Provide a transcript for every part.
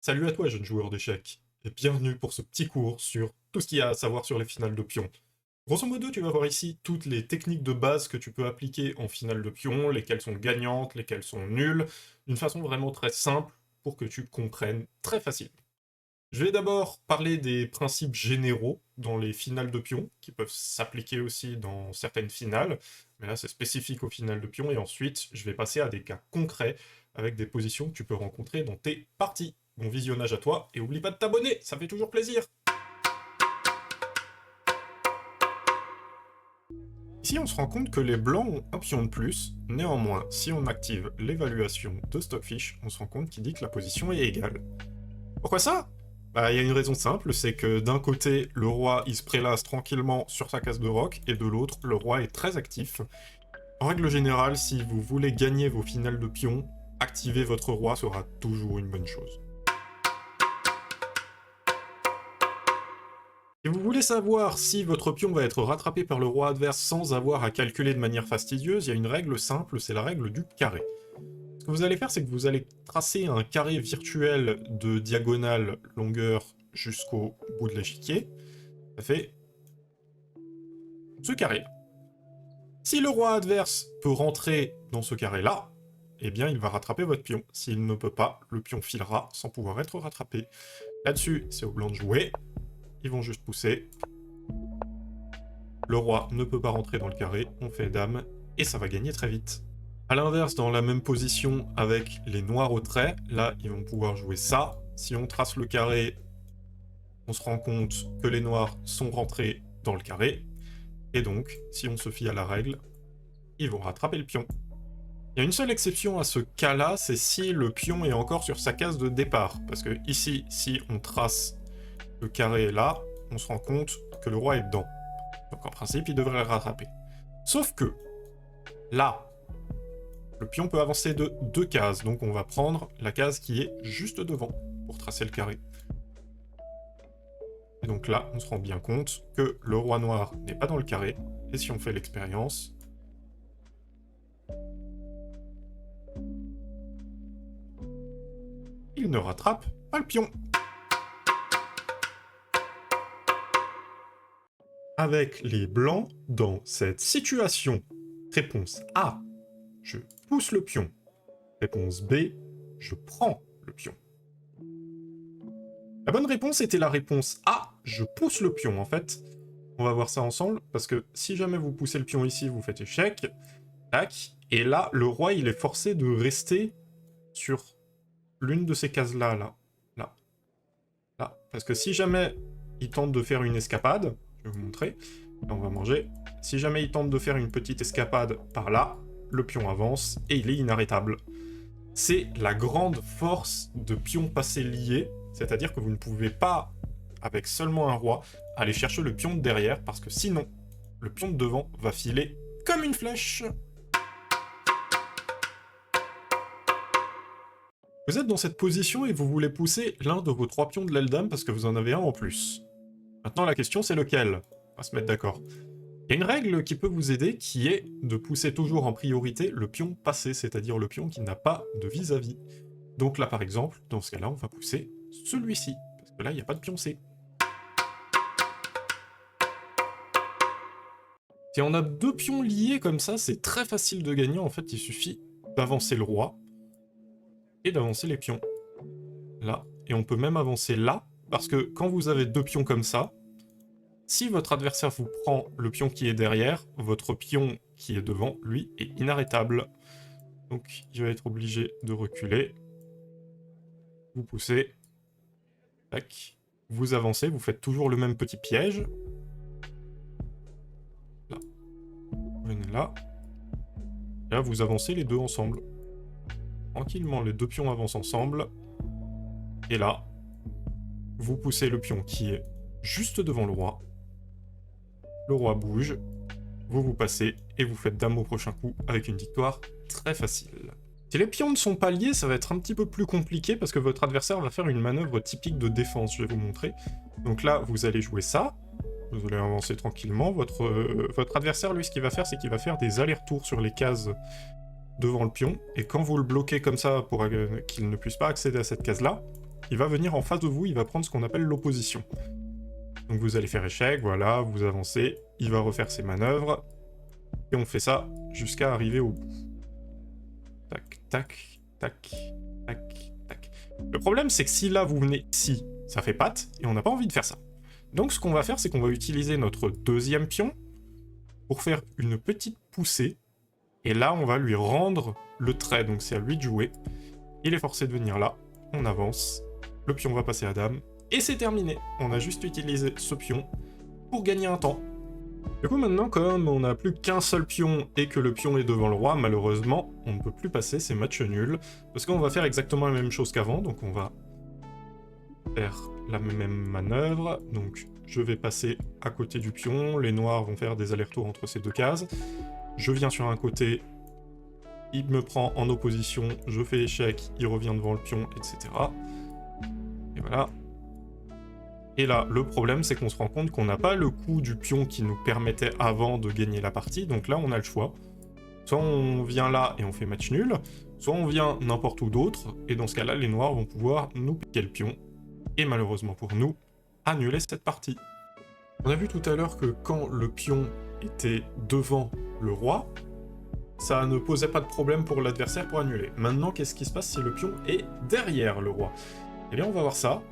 Salut à toi, jeune joueur d'échecs, et bienvenue pour ce petit cours sur tout ce qu'il y a à savoir sur les finales de pions. Grosso modo, tu vas voir ici toutes les techniques de base que tu peux appliquer en finale de pions, lesquelles sont gagnantes, lesquelles sont nulles, d'une façon vraiment très simple pour que tu comprennes très facilement. Je vais d'abord parler des principes généraux dans les finales de pions, qui peuvent s'appliquer aussi dans certaines finales, mais là c'est spécifique aux finales de pions, et ensuite je vais passer à des cas concrets avec des positions que tu peux rencontrer dans tes parties. Bon visionnage à toi, et oublie pas de t'abonner, ça fait toujours plaisir. Ici on se rend compte que les blancs ont un pion de plus, néanmoins si on active l'évaluation de Stockfish, on se rend compte qu'il dit que la position est égale. Pourquoi ça? Bah, il y a une raison simple, c'est que d'un côté, le roi, il se prélasse tranquillement sur sa case de roc, et de l'autre, le roi est très actif. En règle générale, si vous voulez gagner vos finales de pions, activer votre roi sera toujours une bonne chose. Si vous voulez savoir si votre pion va être rattrapé par le roi adverse sans avoir à calculer de manière fastidieuse, il y a une règle simple, c'est la règle du carré. Ce que vous allez faire, c'est que vous allez tracer un carré virtuel de diagonale longueur jusqu'au bout de l'échiquier. Ça fait ce carré. Si le roi adverse peut rentrer dans ce carré-là, eh bien il va rattraper votre pion. S'il ne peut pas, le pion filera sans pouvoir être rattrapé. Là-dessus, c'est au blanc de jouer. Ils vont juste pousser. Le roi ne peut pas rentrer dans le carré, on fait dame, et ça va gagner très vite. A l'inverse, dans la même position avec les noirs au trait, là, ils vont pouvoir jouer ça. Si on trace le carré, on se rend compte que les noirs sont rentrés dans le carré. Et donc, si on se fie à la règle, ils vont rattraper le pion. Il y a une seule exception à ce cas-là, c'est si le pion est encore sur sa case de départ. Parce que ici, si on trace le carré là, on se rend compte que le roi est dedans. Donc en principe, il devrait le rattraper. Sauf que, là, le pion peut avancer de 2 cases, donc on va prendre la case qui est juste devant pour tracer le carré. Et donc là, on se rend bien compte que le roi noir n'est pas dans le carré, et si on fait l'expérience, il ne rattrape pas le pion. Avec les blancs, dans cette situation, réponse A, je pousse le pion. Réponse B, je prends le pion. La bonne réponse était la réponse A, je pousse le pion. En fait, on va voir ça ensemble, parce que si jamais vous poussez le pion ici, vous faites échec. Tac. Et là, le roi, il est forcé de rester sur l'une de ces cases-là, là. Parce que si jamais il tente de faire une escapade, je vais vous montrer, là, on va manger. Si jamais il tente de faire une petite escapade par là, le pion avance et il est inarrêtable. C'est la grande force de pion passé lié, c'est-à-dire que vous ne pouvez pas, avec seulement un roi, aller chercher le pion de derrière, parce que sinon, le pion de devant va filer comme une flèche. Vous êtes dans cette position et vous voulez pousser l'un de vos 3 pions de l'aile dame parce que vous en avez un en plus. Maintenant, la question, c'est lequel? On va se mettre d'accord. Il y a une règle qui peut vous aider, qui est de pousser toujours en priorité le pion passé, c'est-à-dire le pion qui n'a pas de vis-à-vis. Donc là, par exemple, dans ce cas-là, on va pousser celui-ci, parce que là, il n'y a pas de pion C. Si on a 2 pions liés comme ça, c'est très facile de gagner. En fait, il suffit d'avancer le roi et d'avancer les pions. Là. Et on peut même avancer là, parce que quand vous avez 2 pions comme ça, si votre adversaire vous prend le pion qui est derrière, votre pion qui est devant, lui, est inarrêtable. Donc, il va être obligé de reculer. Vous poussez. Tac. Vous avancez, vous faites toujours le même petit piège. Là. Vous venez là. Et là, vous avancez les deux ensemble. Tranquillement, les 2 pions avancent ensemble. Et là, vous poussez le pion qui est juste devant le roi. Le roi bouge, vous passez et vous faites dame au prochain coup avec une victoire très facile. Si les pions ne sont pas liés, ça va être un petit peu plus compliqué parce que votre adversaire va faire une manœuvre typique de défense, je vais vous montrer. Donc là, vous allez jouer ça, vous allez avancer tranquillement. Votre adversaire, lui, ce qu'il va faire, c'est qu'il va faire des allers-retours sur les cases devant le pion, et quand vous le bloquez comme ça pour qu'il ne puisse pas accéder à cette case-là, il va venir en face de vous, il va prendre ce qu'on appelle l'opposition. Donc vous allez faire échec, voilà, vous avancez, il va refaire ses manœuvres, et on fait ça jusqu'à arriver au bout. Tac, tac, tac, tac, tac. Le problème, c'est que si là, vous venez ici, ça fait patte, et on n'a pas envie de faire ça. Donc ce qu'on va faire, c'est qu'on va utiliser notre deuxième pion pour faire une petite poussée, et là, on va lui rendre le trait, donc c'est à lui de jouer. Il est forcé de venir là, on avance, le pion va passer à dame, et c'est terminé. On a juste utilisé ce pion pour gagner un temps. Du coup maintenant, comme on n'a plus qu'un seul pion et que le pion est devant le roi, malheureusement, on ne peut plus passer ces matchs nuls, parce qu'on va faire exactement la même chose qu'avant, donc on va faire la même manœuvre, donc je vais passer à côté du pion, les noirs vont faire des allers-retours entre ces deux cases, je viens sur un côté, il me prend en opposition, je fais échec, il revient devant le pion, etc. Et voilà. Et là, le problème, c'est qu'on se rend compte qu'on n'a pas le coup du pion qui nous permettait avant de gagner la partie, donc là, on a le choix. Soit on vient là et on fait match nul, soit on vient n'importe où d'autre, et dans ce cas-là, les noirs vont pouvoir nous piquer le pion, et malheureusement pour nous, annuler cette partie. On a vu tout à l'heure que quand le pion était devant le roi, ça ne posait pas de problème pour l'adversaire pour annuler. Maintenant, qu'est-ce qui se passe si le pion est derrière le roi? Eh bien, on va voir ça,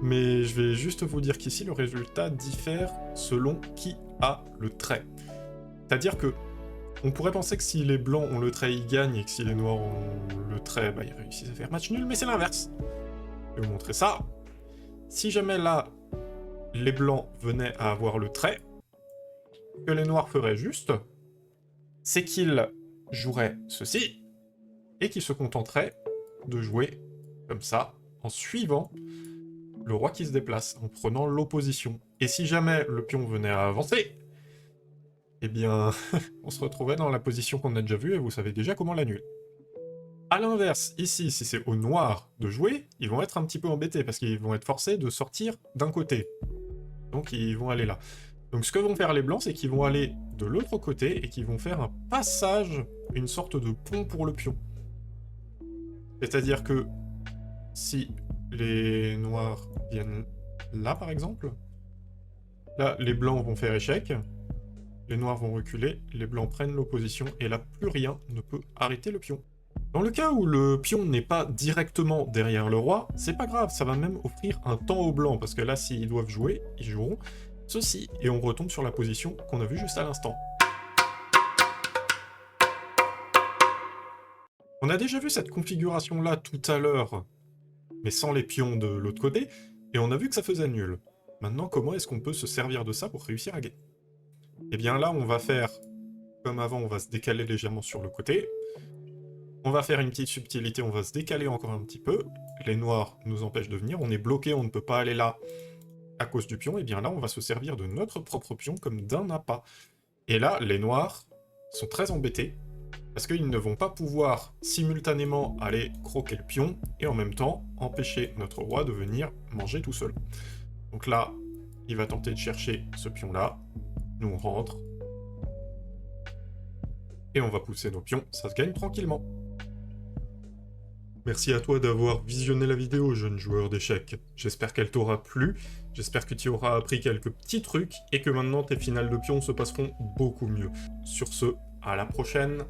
mais je vais juste vous dire qu'ici, le résultat diffère selon qui a le trait. C'est-à-dire que on pourrait penser que si les blancs ont le trait, ils gagnent, et que si les noirs ont le trait, bah, ils réussissent à faire match nul, mais c'est l'inverse. Je vais vous montrer ça. Si jamais là, les blancs venaient à avoir le trait, que les noirs feraient juste, c'est qu'ils joueraient ceci, et qu'ils se contenteraient de jouer comme ça, en suivant le roi qui se déplace, en prenant l'opposition. Et si jamais le pion venait à avancer, eh bien, on se retrouvait dans la position qu'on a déjà vue, et vous savez déjà comment l'annuler. A l'inverse, ici, si c'est au noir de jouer, ils vont être un petit peu embêtés, parce qu'ils vont être forcés de sortir d'un côté. Donc ils vont aller là. Donc ce que vont faire les blancs, c'est qu'ils vont aller de l'autre côté, et qu'ils vont faire un passage, une sorte de pont pour le pion. C'est-à-dire que si les noirs viennent là, par exemple, là, les blancs vont faire échec, les noirs vont reculer, les blancs prennent l'opposition, et là, plus rien ne peut arrêter le pion. Dans le cas où le pion n'est pas directement derrière le roi, c'est pas grave, ça va même offrir un temps aux blancs, parce que là, s'ils doivent jouer, ils joueront ceci, et on retombe sur la position qu'on a vue juste à l'instant. On a déjà vu cette configuration-là tout à l'heure, mais sans les pions de l'autre côté, et on a vu que ça faisait nul. Maintenant, comment est-ce qu'on peut se servir de ça pour réussir à gagner? Eh bien là, on va faire, comme avant, on va se décaler légèrement sur le côté. On va faire une petite subtilité, on va se décaler encore un petit peu. Les noirs nous empêchent de venir, on est bloqué, on ne peut pas aller là à cause du pion. Et bien là, on va se servir de notre propre pion comme d'un appât. Et là, les noirs sont très embêtés, parce qu'ils ne vont pas pouvoir simultanément aller croquer le pion, et en même temps, empêcher notre roi de venir manger tout seul. Donc là, il va tenter de chercher ce pion-là, nous on rentre, et on va pousser nos pions, ça se gagne tranquillement. Merci à toi d'avoir visionné la vidéo, jeune joueur d'échecs. J'espère qu'elle t'aura plu, j'espère que tu auras appris quelques petits trucs, et que maintenant tes finales de pions se passeront beaucoup mieux. Sur ce, à la prochaine.